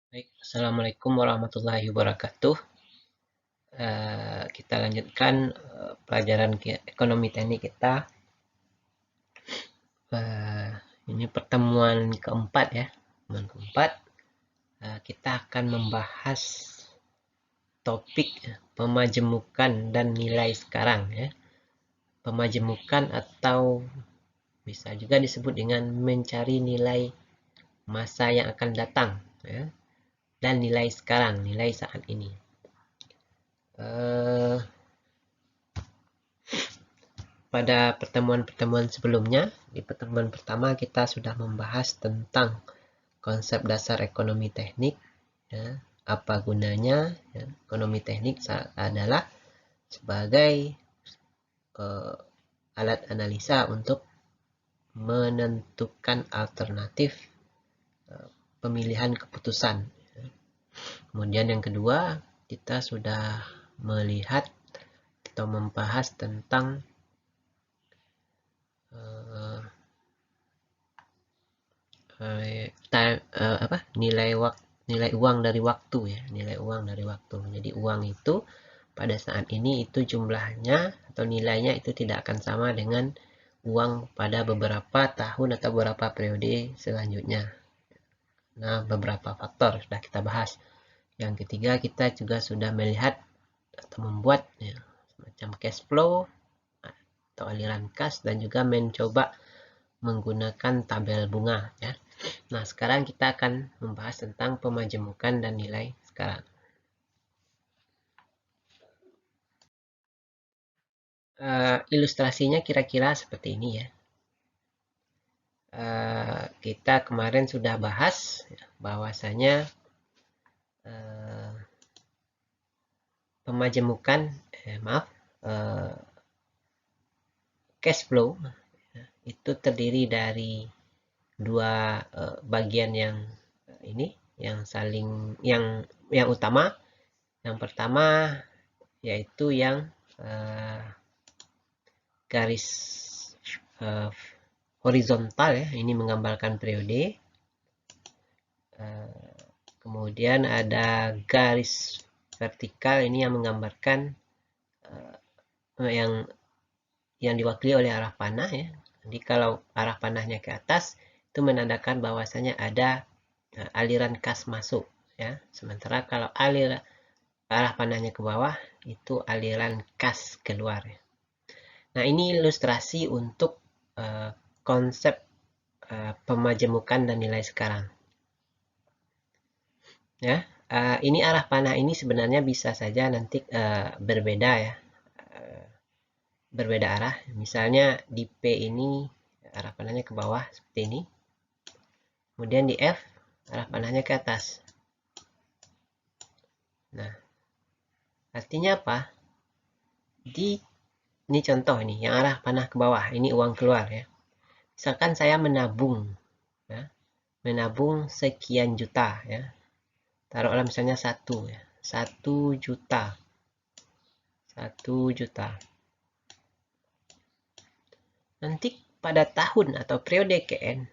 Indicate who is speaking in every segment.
Speaker 1: Baik, Assalamualaikum warahmatullahi wabarakatuh. Kita lanjutkan pelajaran ekonomi teknik kita. Eh, ini pertemuan keempat ya. Pertemuan keempat, kita akan membahas topik pemajemukan dan nilai sekarang ya. Pemajemukan atau bisa juga disebut dengan mencari nilai masa yang akan datang ya. Dan nilai sekarang, nilai saat ini. Eh, Pada pertemuan-pertemuan sebelumnya, di pertemuan pertama kita sudah membahas tentang konsep dasar ekonomi teknik, ya, apa gunanya ya. Ekonomi teknik adalah sebagai alat analisa untuk menentukan alternatif pemilihan keputusan. Kemudian yang kedua, kita sudah melihat atau membahas tentang nilai uang dari waktu ya, nilai uang dari waktu. Jadi uang itu pada saat ini itu jumlahnya atau nilainya itu tidak akan sama dengan uang pada beberapa tahun atau beberapa periode selanjutnya. Nah, beberapa faktor sudah kita bahas. Yang ketiga, kita juga sudah melihat atau membuat ya, semacam cash flow atau aliran kas dan juga mencoba menggunakan tabel bunga ya. Nah, sekarang kita akan membahas tentang pemajemukan dan nilai sekarang. Ilustrasinya kira-kira seperti ini ya. Kita kemarin sudah bahas bahwasanya pemajemukan, cash flow itu terdiri dari dua bagian yang ini, yang saling yang utama. Yang pertama yaitu yang garis horizontal ya, ini menggambarkan periode. Kemudian ada garis vertikal, ini yang menggambarkan yang diwakili oleh arah panah ya. Jadi kalau arah panahnya ke atas itu menandakan bahwasanya ada aliran kas masuk ya. Sementara kalau arah panahnya ke bawah itu aliran kas keluar ya. Nah, ini ilustrasi untuk konsep pemajemukan dan nilai sekarang. Ya, ini arah panah ini sebenarnya bisa saja nanti berbeda ya, berbeda arah. Misalnya di P ini arah panahnya ke bawah seperti ini, kemudian di F arah panahnya ke atas. Nah, artinya apa? Ini contoh ini yang arah panah ke bawah, ini uang keluar ya. Misalkan saya menabung ya, menabung sekian juta ya, taruhlah misalnya 1 ya, 1 juta, 1 juta. Nanti pada tahun atau periode KN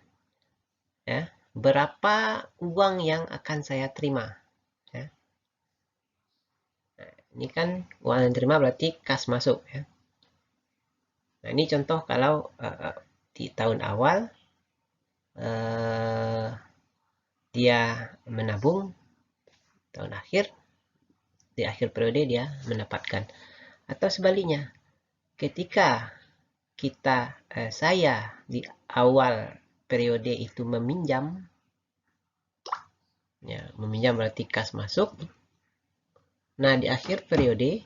Speaker 1: ya, berapa uang yang akan saya terima ya. Nah, ini kan uang yang terima berarti kas masuk ya. Nah, ini contoh kalau di tahun awal dia menabung, tahun akhir di akhir periode dia mendapatkan. Atau sebaliknya, ketika saya di awal periode itu meminjam ya, meminjam berarti kas masuk. Nah, di akhir periode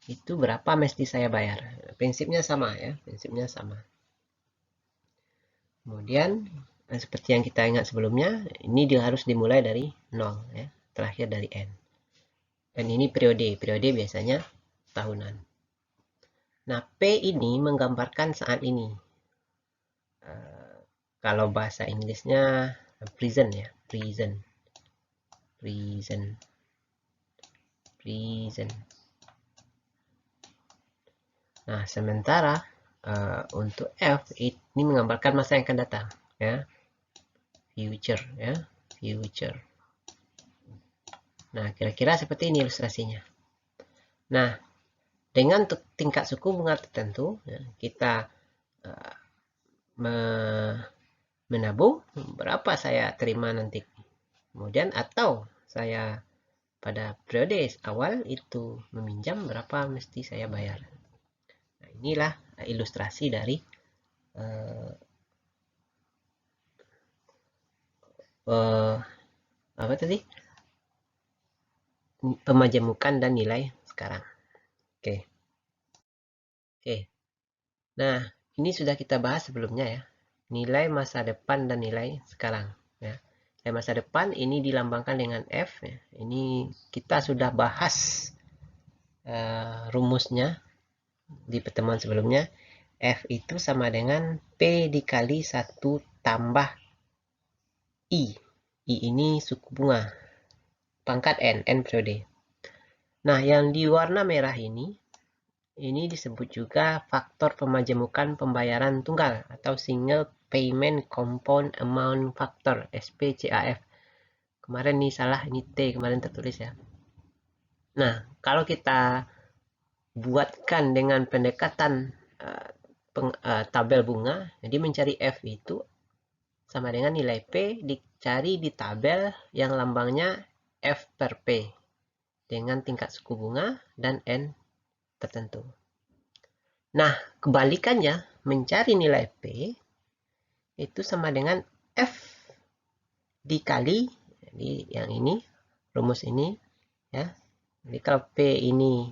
Speaker 1: itu berapa mesti saya bayar. Prinsipnya sama ya, prinsipnya sama. Kemudian seperti yang kita ingat sebelumnya, ini dia harus dimulai dari 0 ya, terakhir dari N. Dan ini periode biasanya tahunan. Nah, P ini menggambarkan saat ini. Kalau bahasa Inggrisnya present ya, present. Nah, sementara untuk F ini menggambarkan masa yang akan datang ya, future ya, future. Nah, kira-kira seperti ini ilustrasinya. Nah, dengan tingkat suku bunga tertentu, kita menabung berapa saya terima nanti. Kemudian atau saya pada periode awal itu meminjam berapa mesti saya bayar. Nah, inilah ilustrasi dari apa tadi? Pemajemukan dan nilai sekarang. Oke. Nah, ini sudah kita bahas sebelumnya ya. Nilai masa depan dan nilai sekarang ya. Nilai masa depan ini dilambangkan dengan F ya. Ini kita sudah bahas rumusnya di pertemuan sebelumnya. F itu sama dengan P dikali 1 tambah I. I ini suku bunga. Pangkat N periode. Nah, yang di warna merah ini disebut juga faktor pemajemukan pembayaran tunggal atau Single Payment Compound Amount Factor, SPCAF. Kemarin nih salah, ini T kemarin tertulis ya. Nah, kalau kita buatkan dengan pendekatan tabel bunga, jadi mencari F itu sama dengan nilai P dicari di tabel yang lambangnya F per P dengan tingkat suku bunga dan N tertentu. Nah, kebalikannya, mencari nilai P itu sama dengan F dikali, jadi yang ini, rumus ini, ya. Jadi kalau P ini,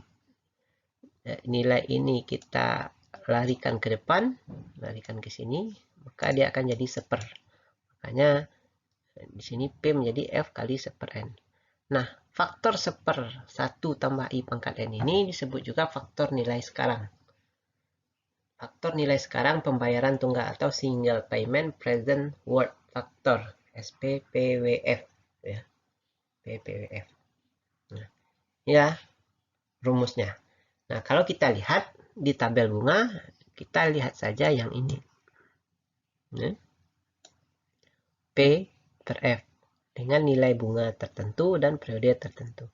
Speaker 1: nilai ini kita larikan ke depan, larikan ke sini, maka dia akan jadi 1/. Makanya di sini P menjadi F kali 1/n. Nah, faktor 1/1 tambah I pangkat N ini disebut juga faktor nilai sekarang. Faktor nilai sekarang pembayaran tunggal atau Single Payment Present Worth Factor, SPPWF ya. PPWF. Nah, ya rumusnya. Nah, kalau kita lihat di tabel bunga, kita lihat saja yang ini. Ya. P per F dengan nilai bunga tertentu dan periode tertentu.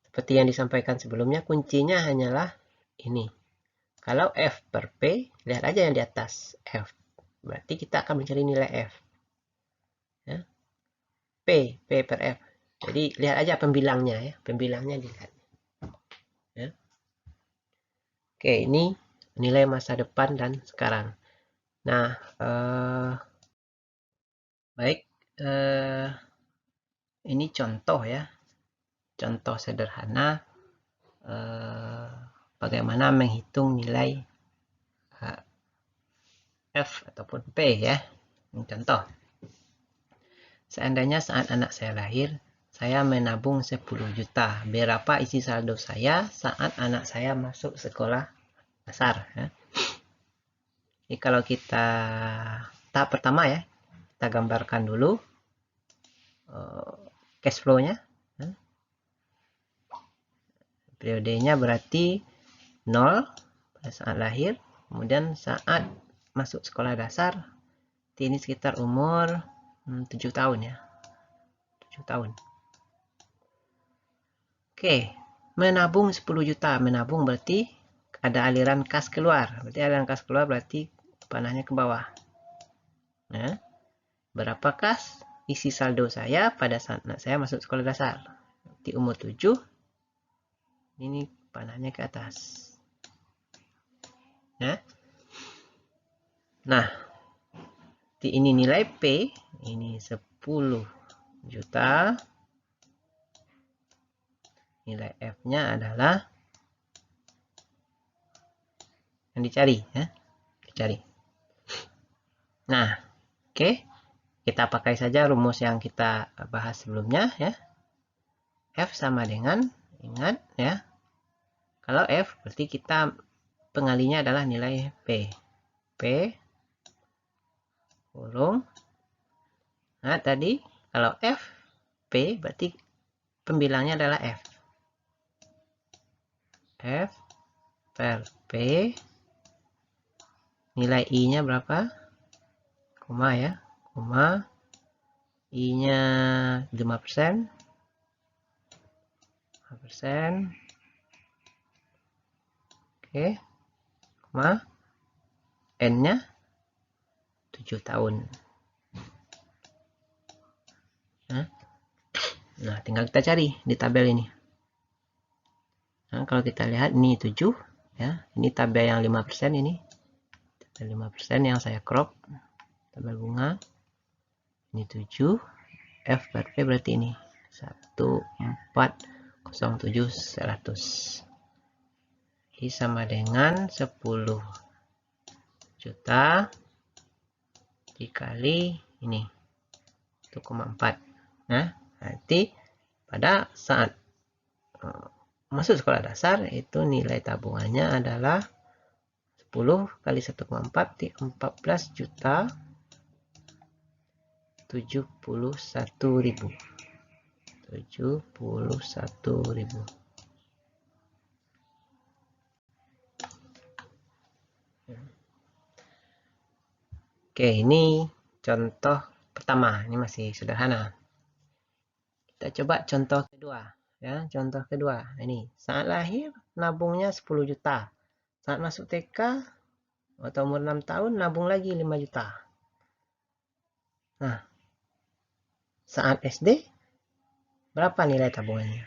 Speaker 1: Seperti yang disampaikan sebelumnya, kuncinya hanyalah ini. Kalau F per P, lihat aja yang di atas F. Berarti kita akan mencari nilai F. Ya. P per F. Jadi lihat aja pembilangnya ya. Pembilangnya dilihat. Ya. Oke, ini nilai masa depan dan sekarang. Nah, baik. Ini contoh ya. Contoh sederhana bagaimana menghitung nilai F ataupun P ya. Ini contoh. Seandainya saat anak saya lahir, saya menabung 10 juta. Berapa isi saldo saya saat anak saya masuk sekolah dasar? Ya. Jadi kalau kita tahap pertama ya, kita gambarkan dulu cash flow-nya. Ya. Periodenya berarti 0 pada saat lahir. Kemudian saat masuk sekolah dasar, ini sekitar umur 7 tahun ya. 7 tahun. Oke, menabung 10 juta. Menabung berarti ada aliran kas keluar. Berarti aliran kas keluar berarti panahnya ke bawah. Nah, berapa kas isi saldo saya pada saat saya masuk sekolah dasar? Di umur 7, ini panahnya ke atas. Ya. Nah, ini nilai P, ini 10 juta. Nilai F-nya adalah yang dicari ya. Dicari. Nah, oke. Kita pakai saja rumus yang kita bahas sebelumnya ya. F sama dengan, ingat ya. Kalau F berarti kita pengalinya adalah nilai P. P kurung. Nah, tadi kalau F P berarti pembilangnya adalah F. F per P, nilai I-nya berapa? Koma ya, koma, I-nya 5%, 5%. Oke, N-nya 7 tahun. Nah, tinggal kita cari di tabel ini. Nah, kalau kita lihat ini 7 ya. Ini tabel yang 5% ini. Tabel 5% yang saya crop. Tabel bunga. Ini 7. F per P berarti ini 1407 100. Ini sama dengan 10 juta dikali ini 1,4. Nah, nanti pada saat masuk sekolah dasar itu nilai tabungannya adalah 10 kali 1,4 di 14 juta 71.000. 71.000. Oke, ini contoh pertama. Ini masih sederhana. Kita coba contoh kedua. Ya, contoh kedua. Ini saat lahir nabungnya 10 juta. Saat masuk TK atau umur 6 tahun nabung lagi 5 juta. Nah, saat SD berapa nilai tabungannya?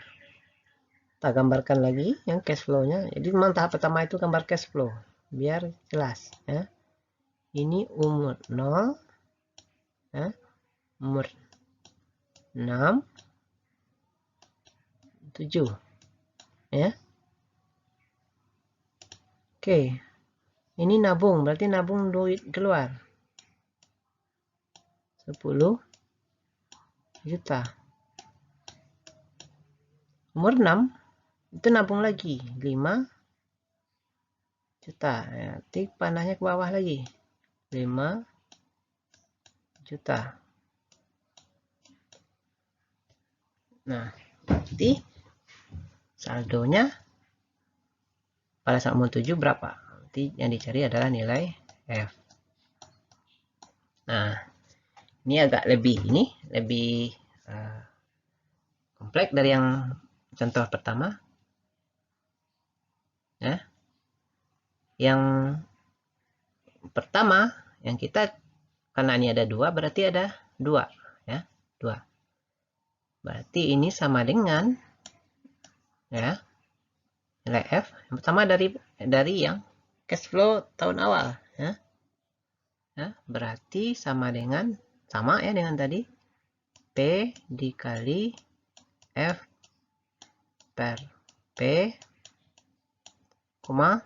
Speaker 1: Kita gambarkan lagi yang cash flow-nya. Jadi memang tahap pertama itu gambar cash flow biar jelas ya. Ini umur 0 ya. Umur 6 7 ya. Oke. Ini nabung, berarti nabung duit keluar 10 juta. Umur 6 itu nabung lagi 5 juta. Ya, tik panahnya ke bawah lagi. 5 juta. Nah, jadi saldonya pada saat umur 7 berapa? Nanti yang dicari adalah nilai F. Nah, ini agak lebih kompleks dari yang contoh pertama. Ya. Yang pertama, yang kita karena ini ada 2 berarti ada 2 ya, 2. Berarti ini sama dengan ya nilai F yang pertama dari yang cash flow tahun awal ya. Ya, berarti sama ya dengan tadi P dikali F per P, 5%,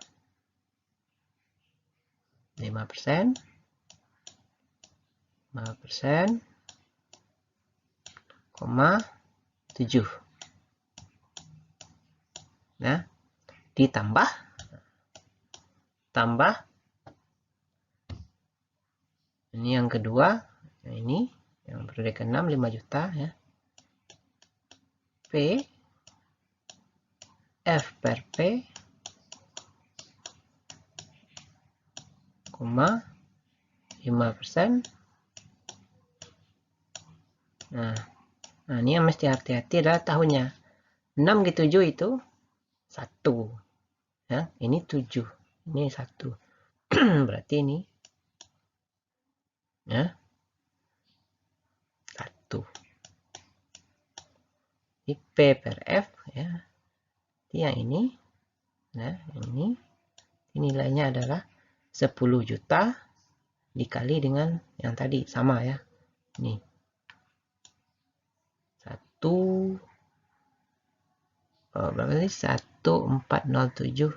Speaker 1: 7. Nah, ditambah ini yang kedua, ini yang periode ke-6 5 juta ya. P F per P, 5%. Nah, ini yang mesti hati-hati adalah tahunnya. 6 ke 7 itu 1. Ya, ini 7. Ini 1. Berarti ini ya 1. Ini P per F ya. Yang ini nah, ini nilainya adalah 10 juta dikali dengan yang tadi sama ya. Ini 1 berapa sih? 1407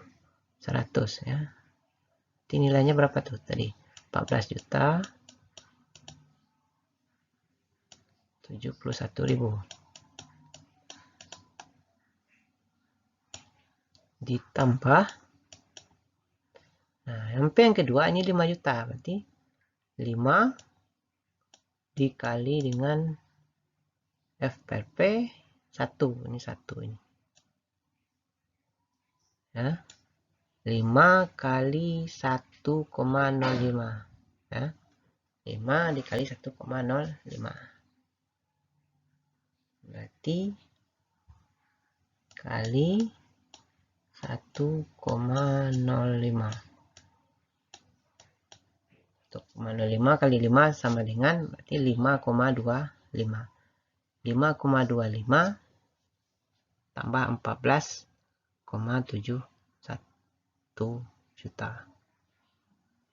Speaker 1: 100 ya. Ini nilainya berapa tuh tadi? 14 juta 71.000. Ditambah nah, yang P yang kedua ini 5 juta, berarti 5 dikali dengan F per P 1, ini 1 ini. Ya. 5 kali 1,05 ya. 5 dikali 1,05 berarti kali 1,05. 1,05 kali 5 sama dengan berarti 5,25. 5,25 tambah 14,71 juta.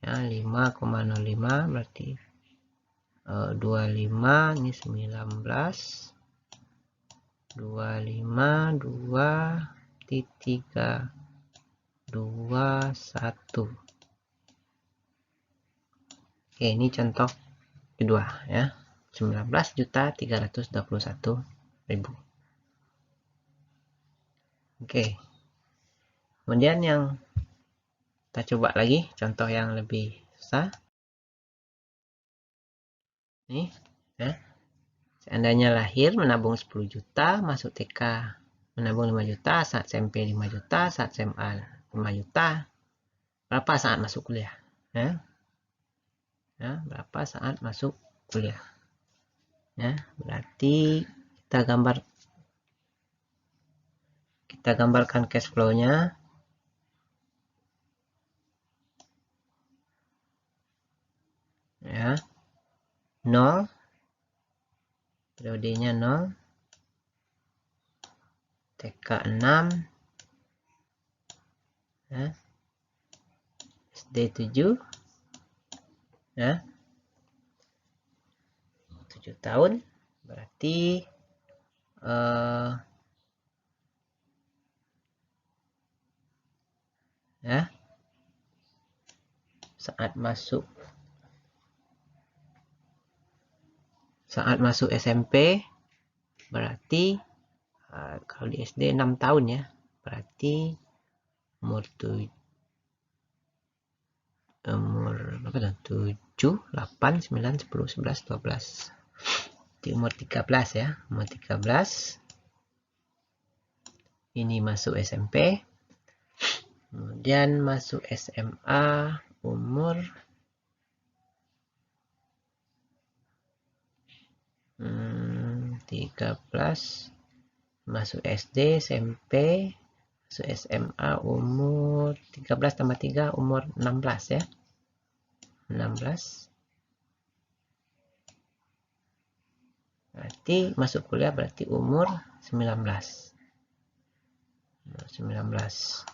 Speaker 1: Ya, 5,05 berarti 25 ini 19, 25 2,321. Oke, ini contoh kedua ya. 19.321.000. Oke. Kemudian yang kita coba lagi contoh yang lebih susah. Nih, ya. Seandainya lahir menabung 10 juta, masuk TK menabung 5 juta, saat SMP 5 juta, saat SMA 5 juta. Berapa saat masuk kuliah? Ya. Ya, berapa saat masuk kuliah? Ya, berarti kita gambarkan cash flow-nya. Ya. 0. Periodenya 0. TK 6. Ya. SD 7. Ya. 7 tahun. Berarti ya, saat masuk SMP berarti kalau di SD 6 tahun ya, berarti umur berapa tuh? 7, 8, 9, 10, 11, 12. Di umur 13 ya, umur 13. Ini masuk SMP. Kemudian masuk SMA umur 13. Masuk SD, SMP, masuk SMA umur 13 tambah 3 umur 16 ya. 16. Berarti masuk kuliah berarti umur 19. 19.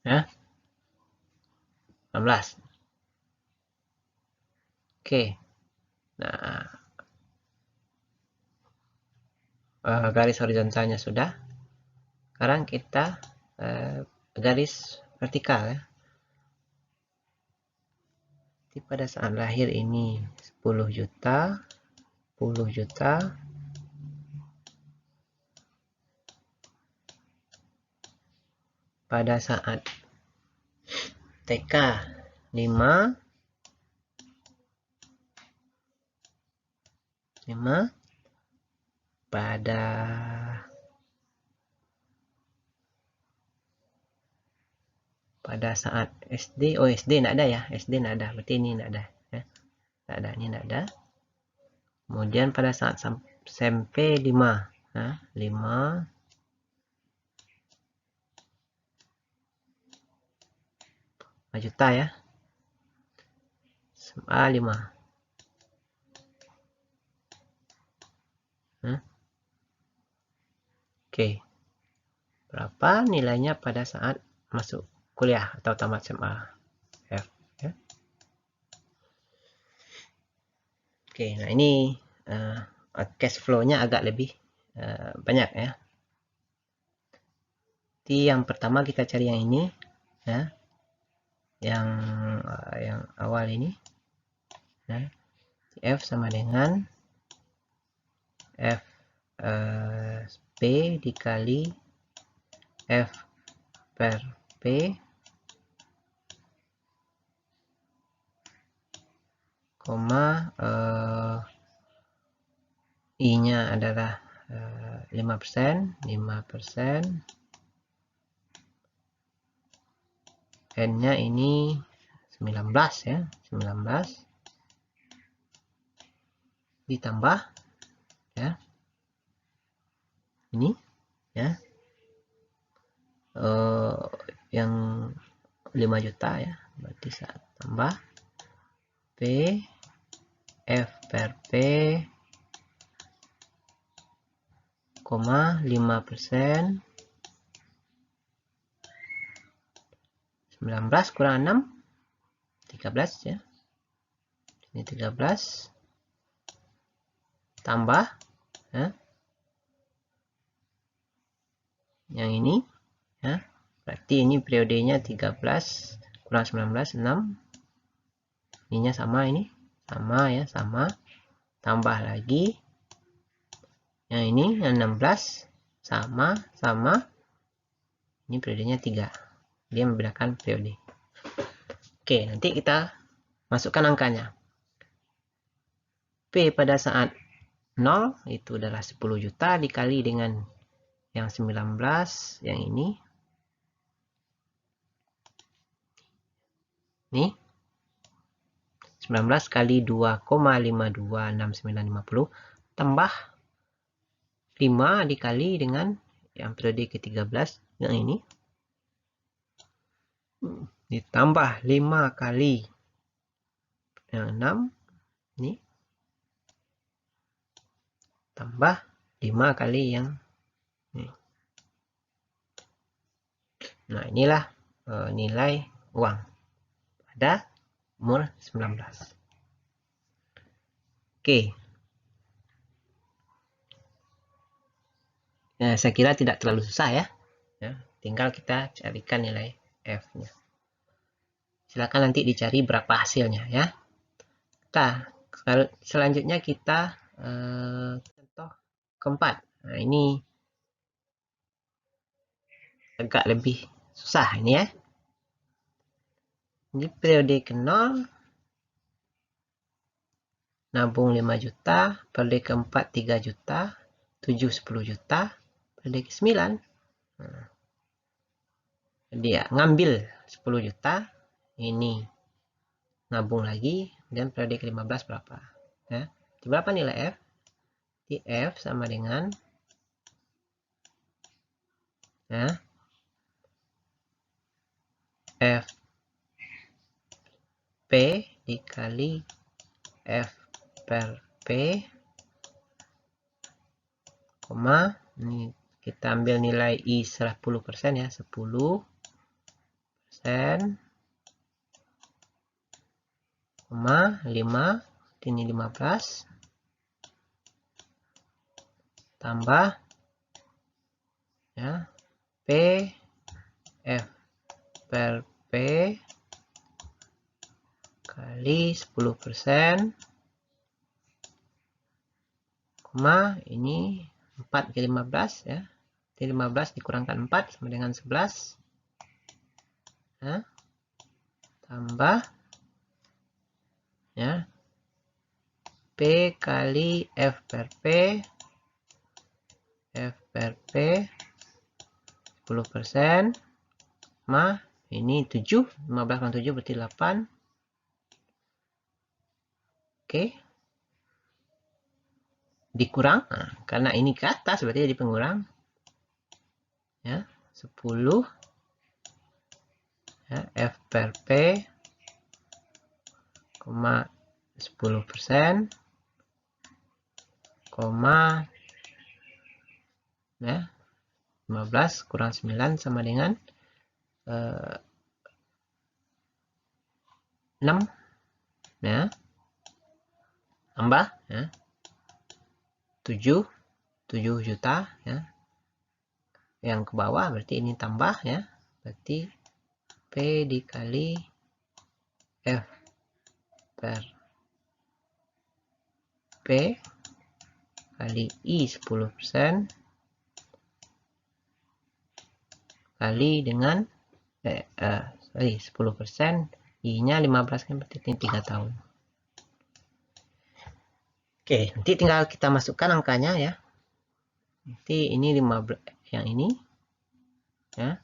Speaker 1: Ya. 19. Oke. Nah, garis horizontalnya sudah. Sekarang kita garis vertikal ya. Jadi pada saat lahir ini 10 juta, 10 juta. Pada saat TK 5. Pada saat SD, SD enggak ada ya, SD enggak ada, berarti ini enggak ada ya. Enggak ada, ini enggak ada. Kemudian pada saat SMP 5 ya, 5 juta ya. SMA 5. Oke. Berapa nilainya pada saat masuk kuliah atau tamat SMA? F ya. Oke, nah ini cash flow-nya agak lebih banyak ya. Jadi yang pertama kita cari yang ini ya. Yang awal ini ya. F sama dengan F P dikali F per P koma I-nya adalah 5%, 5%. N-nya ini 19 ya, 19. ditambah ya ini ya yang 5 juta ya, berarti saat tambah P F per P, 5%, 19 kurang 6 13 ya, ini 13 tambah ya, yang ini ya, berarti ini periodenya 13 kurang 19 6, ininya sama, ini sama ya, sama, tambah lagi yang ini yang 16 sama, ini periodenya 3, dia membedakan periode. Oke, nanti kita masukkan angkanya. P pada saat 0 itu adalah 10 juta dikali dengan yang 19, yang ini. Nih. 19 kali 2,526950 tambah 5 dikali dengan yang periode ke-13 yang ini. Ditambah 5 kali yang 6 ini, tambah 5 kali yang ini. Nah, inilah nilai uang pada umur 19. Oke. Nah, saya kira tidak terlalu susah ya. Tinggal kita carikan nilai F-nya. Silakan nanti dicari berapa hasilnya ya. Nah, selanjutnya kita contoh keempat. Nah, ini agak lebih susah ini ya. Ini periode ke-0 nabung 5 juta, periode ke-4 3 juta, 7 10 juta, periode ke-9 dia ngambil 10 juta, ini nabung lagi, dan periode ke-15 berapa ya. Berapa nilai F? Di F sama dengan ya, F P dikali F per P, koma, ini kita ambil nilai I 10% ya, 10%, koma, 5, ini 15, tambah ya, P F per P kali 10%, koma, ini 4 ke 15 ya, 15 dikurangkan 4 sama dengan 11 ya, tambah ya, P kali F per P, F per P 10%, ma, ini 7, 15 kurang 7 berarti 8. Oke. Dikurang, nah, karena ini ke atas berarti jadi pengurang. Ya, 10 ya, F per P, 10%, ya, 15 kurang 9 sama dengan 6 ya, tambah ya, 7 juta ya, yang ke bawah berarti ini tambah ya, berarti P dikali F per P kali I 10% kali dengan 10%, I-nya 15 kan berarti ini 3 tahun. Oke, nanti tinggal kita masukkan angkanya ya. Nanti ini 15 yang ini ya.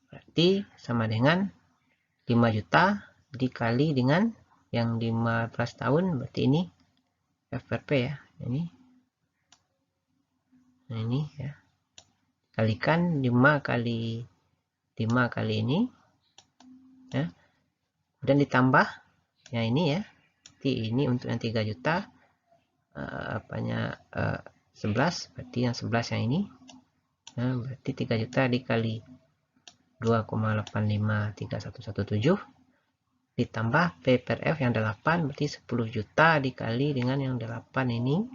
Speaker 1: Berarti sama dengan 5 juta dikali dengan yang 15 tahun, berarti ini FRP ya, ini. Nah, ini ya. Kalikan 5 kali 5 kali ini ya. Kemudian ditambah ya ini ya. Berarti ini untuk yang 3 juta apanya 11, berarti yang 11 yang ini. Nah, berarti 3 juta dikali 2,853117 ditambah P per F yang 8, berarti 10 juta dikali dengan yang 8 ini.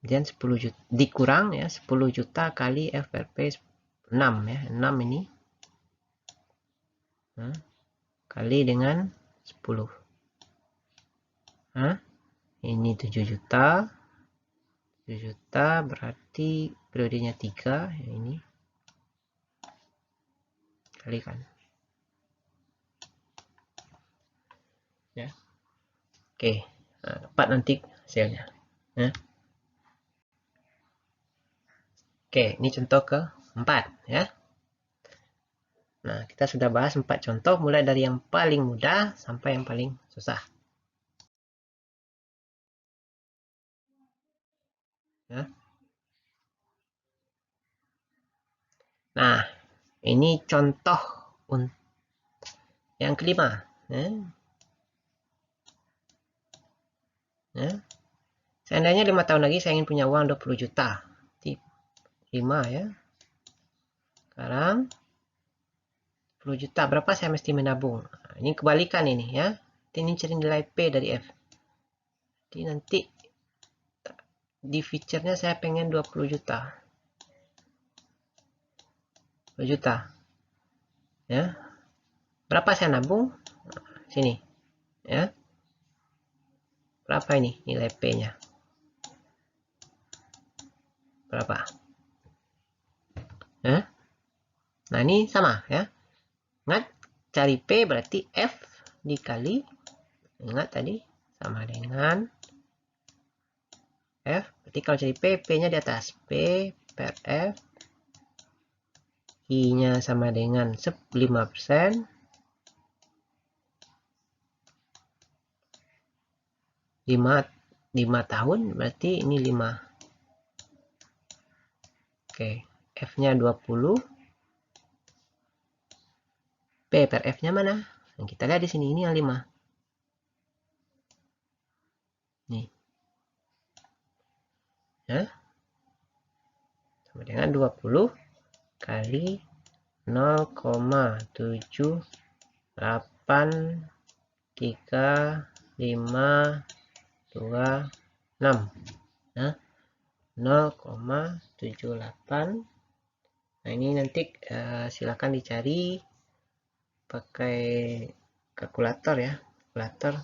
Speaker 1: Kemudian 10 juta dikurang ya, 10 juta kali F per P 6 ya, 6 ini. Nah, kali dengan 10. Nah, ini 7 juta. 7 juta berarti periodenya 3 ya, ini kalikan ya. Oke, nah, dapat nanti hasilnya ya. Oke, ini contoh ke-4 ya. Nah, kita sudah bahas 4 contoh mulai dari yang paling mudah sampai yang paling susah ya. Nah, ini contoh yang kelima ya. Ya. Seandainya 5 tahun lagi saya ingin punya uang 20 juta. 5 ya. Sekarang 10 juta. Berapa saya mesti menabung? Nah, ini kebalikan ini ya. Ini cari nilai P dari F. Jadi nanti di feature-nya saya pengen 20 juta. 20 juta. Ya. Berapa saya nabung? Sini. Ya. Berapa ini nilai P-nya? Berapa? Ya. Nah, ini sama ya. Ingat, cari P berarti F dikali. Ingat tadi sama dengan F. Berarti kalau cari P, P-nya di atas. P per F. I-nya sama dengan 5%. 5 tahun berarti ini 5. Oke, F-nya 20. P per F-nya mana? Yang kita lihat di sini, ini yang 5. Nih. Ya. Sama dengan 20 kali 0,783526 ya. 0,78. Nah, ini nanti silakan dicari pakai kalkulator ya. Kalkulator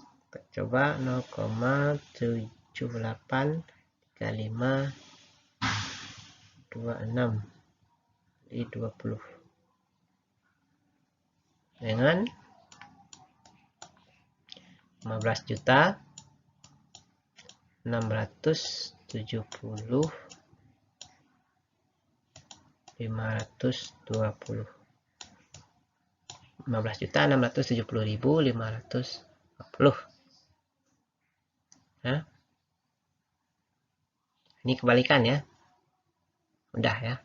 Speaker 1: coba 0,783526 di 20 dengan 15 juta 670 520. 15 juta 670.520 ya. Ini kebalikan ya, mudah ya.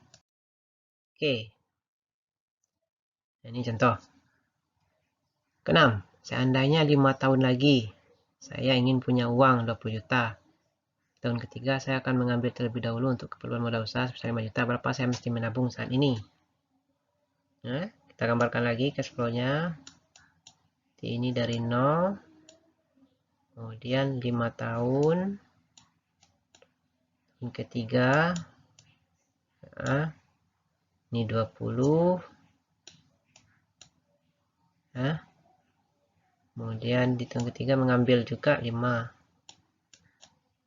Speaker 1: Oke, ini contoh ke-6. Seandainya 5 tahun lagi saya ingin punya uang 20 juta. Tahun ketiga saya akan mengambil terlebih dahulu untuk keperluan modal usaha sebesar 5 juta. Berapa saya mesti menabung saat ini? Nah, kita gambarkan lagi cash flow-nya. Ini dari 0. Kemudian 5 tahun. Tahun ketiga. Nah, ini 20. Nah, kemudian di tahun ketiga mengambil juga 5.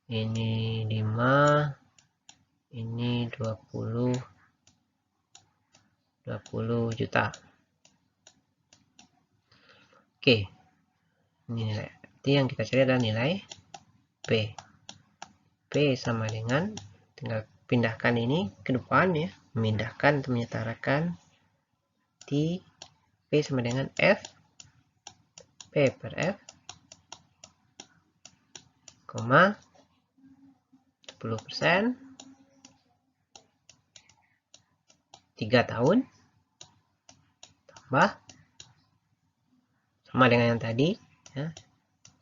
Speaker 1: Ini 5. Ini 20 juta. Oke. Ini nilai. Jadi yang kita cari adalah nilai P. P sama dengan, tinggal pindahkan ini ke depan ya. Memindahkan atau menyetarakan di P sama dengan F P per F, koma 10%, 3 tahun, tambah sama dengan yang tadi ya,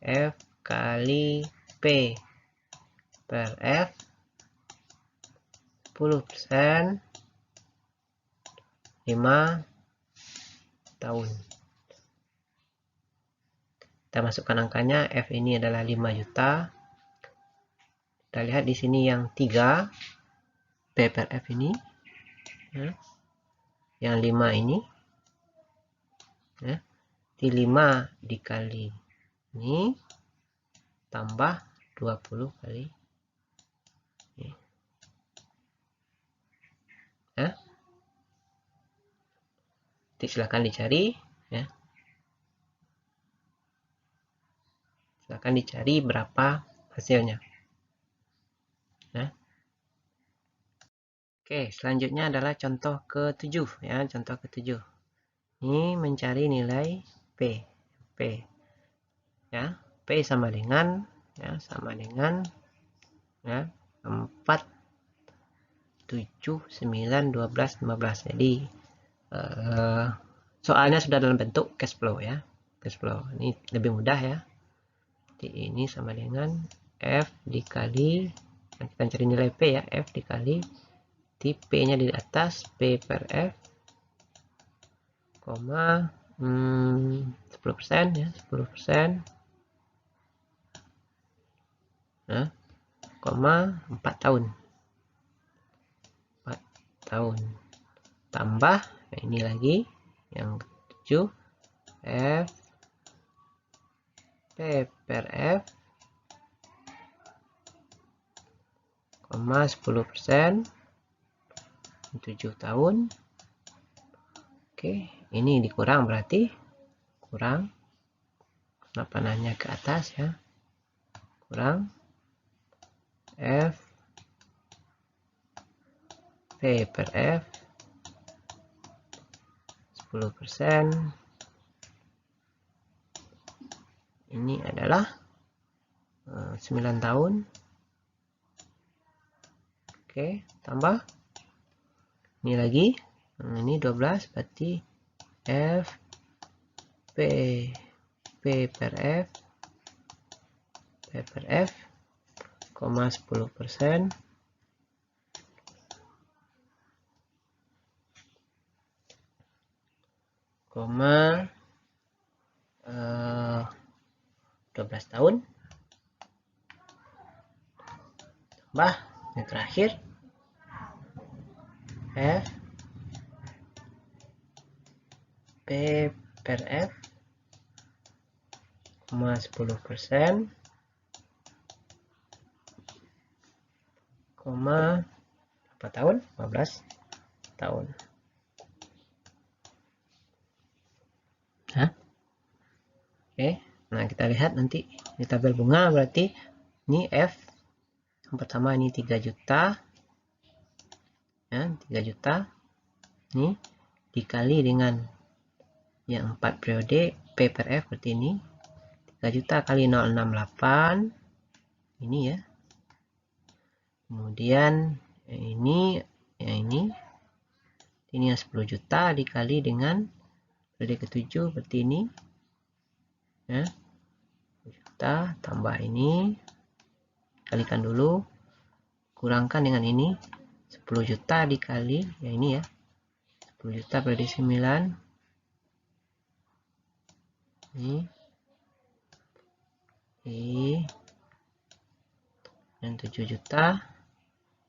Speaker 1: F kali P per F 10%, 5 tahun. Kita masukkan angkanya, F ini adalah 5 juta. Kita lihat di sini yang 3 P per F ini ya. Yang 5 ini ya. Di 5 dikali ini tambah 20 kali ini. Ya. Silakan dicari ya. Silakan dicari berapa hasilnya. Ya. Oke, selanjutnya adalah contoh ke-7 ya, contoh ke-7. Ini mencari nilai P. Ya, P sama dengan ya, 4 7 9 12 15. Jadi soalnya sudah dalam bentuk cash flow ya. Cash flow. Ini lebih mudah ya. Jadi ini sama dengan F dikali, kita cari nilai P ya, F dikali P-nya di atas P per F, koma 10% ya, 10%, nah, koma 4 tahun, 4 tahun, tambah nah ini lagi yang 7 F P per F, koma 10%, 7 tahun. Oke, ini dikurang berarti kurang, kenapa nanya ke atas ya, kurang F P per F 10%, ini adalah 9 tahun. Oke, tambah ini lagi, ini 12 berarti F P per F koma 10%, koma 12 tahun, tambah yang terakhir F P per F, koma 10%, koma berapa tahun? 15 tahun. Hah? Oke, nah kita lihat nanti di tabel bunga, berarti ini F yang pertama ini 3 juta ya, 3 juta ini dikali dengan yang 4 periode P per F, berarti ini 3 juta kali 068 ini ya, kemudian ini yang ini yang 10 juta dikali dengan periode ke-7, berarti ini ya, 10 juta tambah ini, kalikan dulu, kurangkan dengan ini 10 juta dikali ya ini ya, 10 juta periode 9 ini dan 7 juta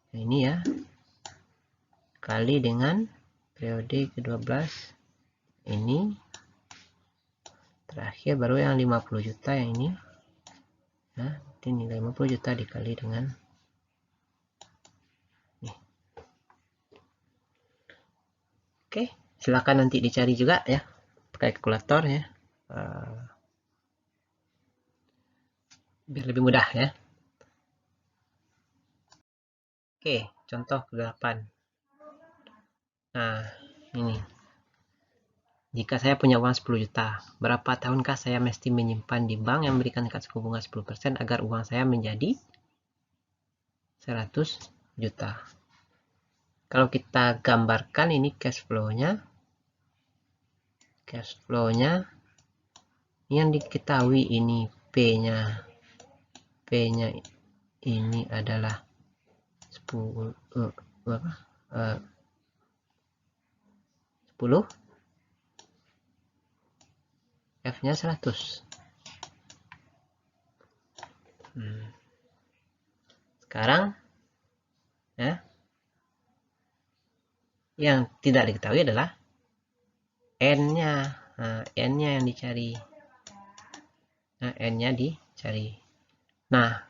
Speaker 1: nah ini ya, kali dengan periode ke-12 ini, terakhir baru yang 50 juta yang ini nah, ini nilai 50 juta dikali dengan nih. Oke, silakan nanti dicari juga ya pakai kalkulator ya, biar lebih mudah ya. Oke, contoh ke-8. Nah, ini Jika saya punya uang 10 juta, berapa tahunkah saya mesti menyimpan di bank yang memberikan tingkat suku bunga 10% agar uang saya menjadi 100 juta? Kalau kita gambarkan ini cash flow-nya yang diketahui ini P-nya ini adalah 10 F-nya 100. Sekarang ya, yang tidak diketahui adalah N-nya. Nah, N-nya yang dicari. Nah,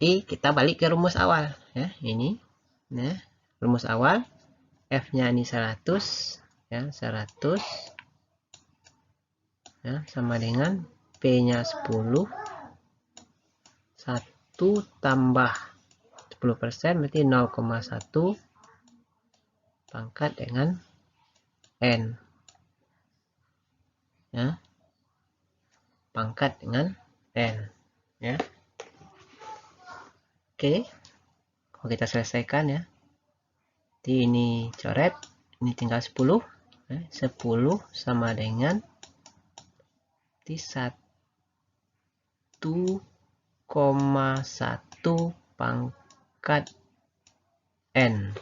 Speaker 1: kita balik ke rumus awal ya. Ini nah, rumus awal F-nya ini 100 ya, 100 ya, sama dengan P-nya 10. 1 tambah 10% berarti 0,1 pangkat dengan N ya, pangkat dengan N ya. Oke, kalau kita selesaikan ya, jadi ini coret, ini tinggal 10 ya. 10 sama dengan 1,1 pangkat N.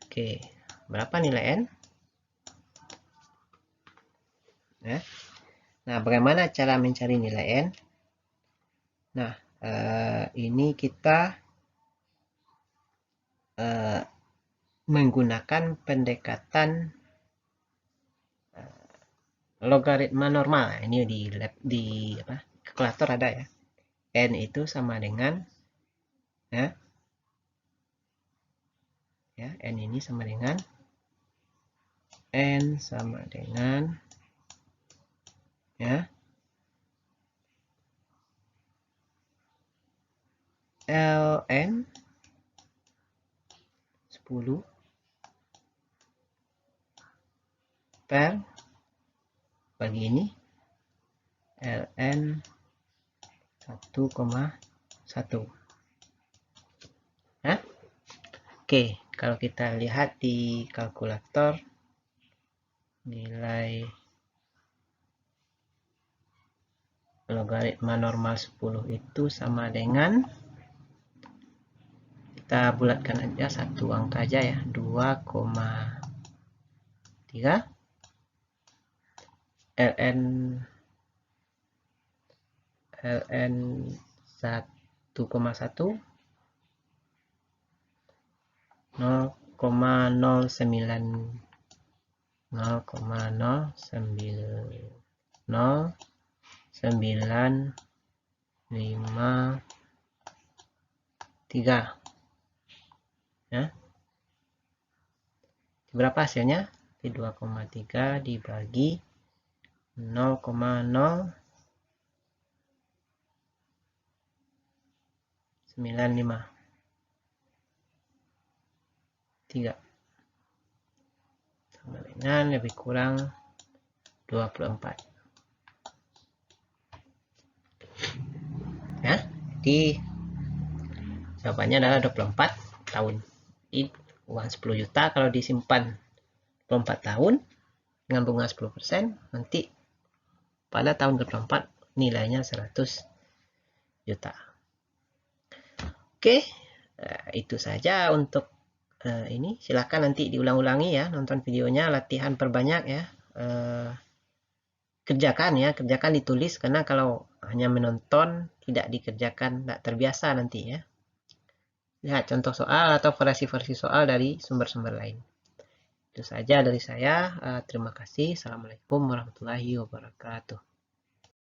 Speaker 1: Oke, berapa nilai N? Ya. Nah, bagaimana cara mencari nilai N? Nah, ini kita menggunakan pendekatan logaritma normal. Ini di kalkulator ada ya. N itu sama dengan ya, N ini sama dengan N sama dengan ya ln 10 per bagi ini ln 1,1 ya. Oke, kalau kita lihat di kalkulator nilai logaritma normal 10 itu sama dengan, kita bulatkan aja satu angka aja ya, 2,3 ln 1,1 0,00953 ya. Berapa hasilnya? 2,3 dibagi 0,0953 sama dengan lebih kurang 24 ya. Jadi jawabannya adalah 24 tahun. Jadi uang 10 juta kalau disimpan 24 tahun dengan bunga 10%, nanti pada tahun ke-24 nilainya 100 juta. Oke, itu saja untuk ini. Silahkan nanti diulang-ulangi ya, nonton videonya, latihan perbanyak ya. Kerjakan ditulis, karena kalau hanya menonton tidak dikerjakan, tidak terbiasa nanti ya. Lihat contoh soal atau versi-versi soal dari sumber-sumber lain. Itu saja dari saya. Terima kasih. Assalamualaikum warahmatullahi wabarakatuh.